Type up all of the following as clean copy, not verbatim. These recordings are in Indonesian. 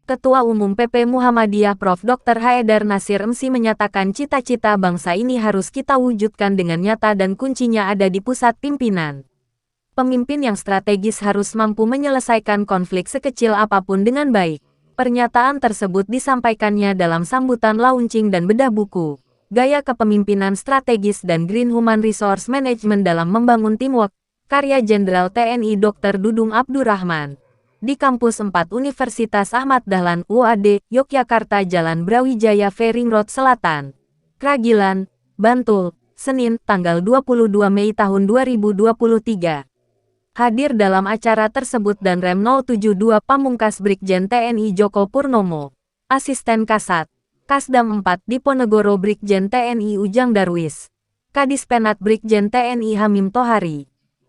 Ketua Umum PP Muhammadiyah Prof. Dr. Haidar Nasir MC menyatakan cita-cita bangsa ini harus kita wujudkan dengan nyata dan kuncinya ada di pusat pimpinan. Pemimpin yang strategis harus mampu menyelesaikan konflik sekecil apapun dengan baik. Pernyataan tersebut disampaikannya dalam sambutan launching dan bedah buku Gaya Kepemimpinan Strategis dan Green Human Resource Management dalam Membangun Teamwork, karya Jenderal TNI Dr. Dudung Abdurrahman, di Kampus 4 Universitas Ahmad Dahlan UAD, Yogyakarta, Jalan Brawijaya Fering Road Selatan, Kragilan, Bantul, Senin, tanggal 22 Mei tahun 2023. Hadir dalam acara tersebut dan Rem 072 Pamungkas Brigjen TNI Joko Purnomo, Asisten Kasat, Kasdam 4 Diponegoro Brigjen TNI Ujang Darwis, Kadispenat Brigjen TNI Hamim Tohari,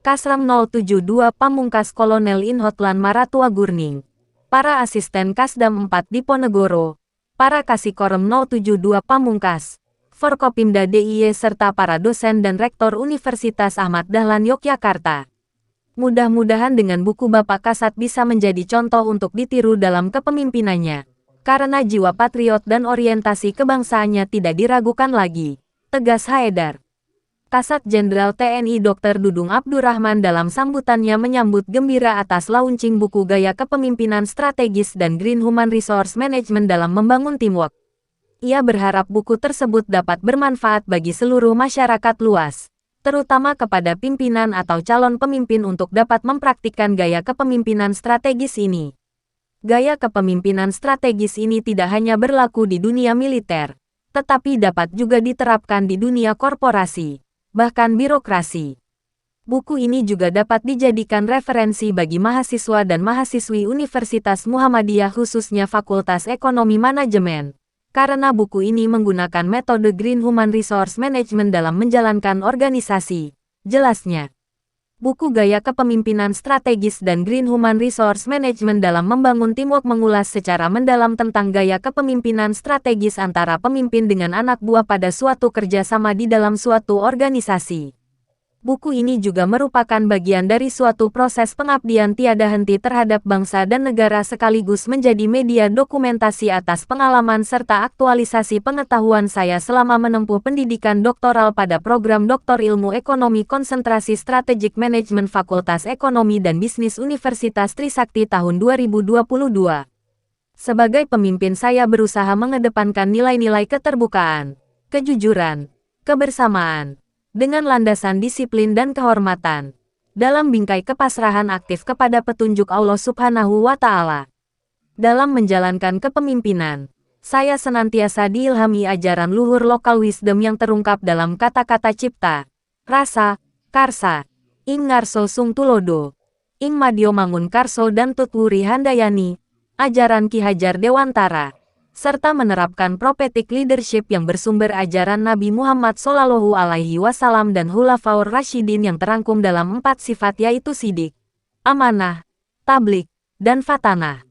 Kasram 072 Pamungkas Kolonel Inhotlan Maratua Gurning, para asisten Kasdam 4 Diponegoro, para Kasikorem 072 Pamungkas, Forkopimda DIY serta para dosen dan rektor Universitas Ahmad Dahlan Yogyakarta. Mudah-mudahan dengan buku Bapak Kasat bisa menjadi contoh untuk ditiru dalam kepemimpinannya, karena jiwa patriot dan orientasi kebangsaannya tidak diragukan lagi, tegas Haidar. Kasat Jenderal TNI Dr. Dudung Abdurrahman dalam sambutannya menyambut gembira atas launching buku Gaya Kepemimpinan Strategis dan Green Human Resource Management dalam Membangun Teamwork. Ia berharap buku tersebut dapat bermanfaat bagi seluruh masyarakat luas, terutama kepada pimpinan atau calon pemimpin untuk dapat mempraktikkan gaya kepemimpinan strategis ini. Gaya kepemimpinan strategis ini tidak hanya berlaku di dunia militer, tetapi dapat juga diterapkan di dunia korporasi, bahkan birokrasi. Buku ini juga dapat dijadikan referensi bagi mahasiswa dan mahasiswi Universitas Muhammadiyah khususnya Fakultas Ekonomi Manajemen, karena buku ini menggunakan metode Green Human Resource Management dalam menjalankan organisasi, jelasnya. Buku Gaya Kepemimpinan Strategis dan Green Human Resource Management dalam Membangun Teamwork mengulas secara mendalam tentang gaya kepemimpinan strategis antara pemimpin dengan anak buah pada suatu kerjasama di dalam suatu organisasi. Buku ini juga merupakan bagian dari suatu proses pengabdian tiada henti terhadap bangsa dan negara sekaligus menjadi media dokumentasi atas pengalaman serta aktualisasi pengetahuan saya selama menempuh pendidikan doktoral pada program Doktor Ilmu Ekonomi Konsentrasi Strategic Management Fakultas Ekonomi dan Bisnis Universitas Trisakti tahun 2022. Sebagai pemimpin saya berusaha mengedepankan nilai-nilai keterbukaan, kejujuran, kebersamaan, dengan landasan disiplin dan kehormatan, dalam bingkai kepasrahan aktif kepada petunjuk Allah Subhanahu wa Ta'ala. Dalam menjalankan kepemimpinan, saya senantiasa diilhami ajaran luhur lokal wisdom yang terungkap dalam kata-kata cipta, rasa, karsa, ing ngarso sung tulodo, ing madyo mangun karso dan tutwuri handayani, ajaran Ki Hajar Dewantara, serta menerapkan prophetic leadership yang bersumber ajaran Nabi Muhammad SAW dan Khulafaur Rasyidin yang terangkum dalam 4 sifat yaitu sidik, amanah, tablik, dan fatanah.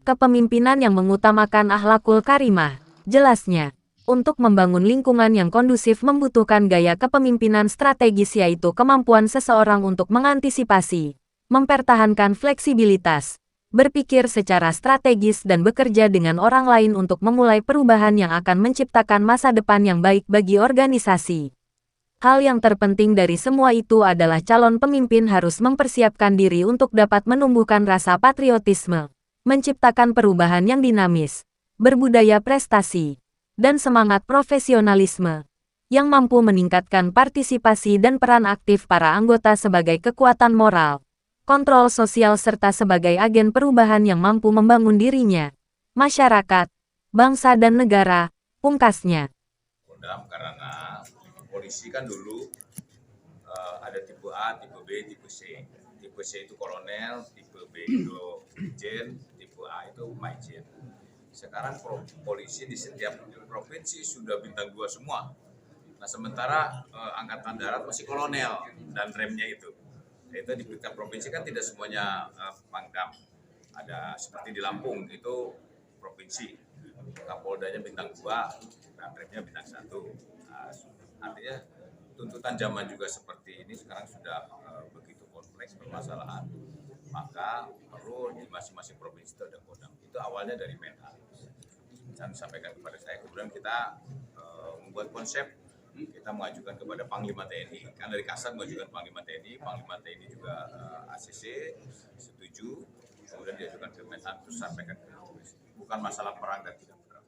Kepemimpinan yang mengutamakan akhlakul karimah, jelasnya, untuk membangun lingkungan yang kondusif membutuhkan gaya kepemimpinan strategis yaitu kemampuan seseorang untuk mengantisipasi, mempertahankan fleksibilitas, berpikir secara strategis dan bekerja dengan orang lain untuk memulai perubahan yang akan menciptakan masa depan yang baik bagi organisasi. Hal yang terpenting dari semua itu adalah calon pemimpin harus mempersiapkan diri untuk dapat menumbuhkan rasa patriotisme, menciptakan perubahan yang dinamis, berbudaya prestasi, dan semangat profesionalisme, yang mampu meningkatkan partisipasi dan peran aktif para anggota sebagai kekuatan moral, kontrol sosial serta sebagai agen perubahan yang mampu membangun dirinya, masyarakat, bangsa dan negara, pungkasnya. Karena polisi kan dulu ada tipe A, tipe B, tipe C. Tipe C itu kolonel, tipe B itu brigjen, tipe A itu majen. Sekarang polisi di setiap provinsi sudah bintang 2 semua. Nah sementara angkatan darat masih kolonel dan remnya itu. Itu di tingkat provinsi kan tidak semuanya Pangdam. Ada seperti di Lampung itu provinsi, Kapoldanya bintang 2 dan remnya bintang 1. Nah, artinya tuntutan zaman juga seperti ini sekarang sudah begitu kompleks permasalahan. maka perlu di masing-masing provinsi itu ada kodam. Itu awalnya dari Menhan. Dan disampaikan kepada saya, kemudian kita membuat konsep, kita mengajukan kepada Panglima TNI, kan dari Kasat mengajukan Panglima TNI juga ACC setuju, kemudian diajukan ke Menhan, terus sampaikan ke polisi. Bukan masalah perang dan tidak perang.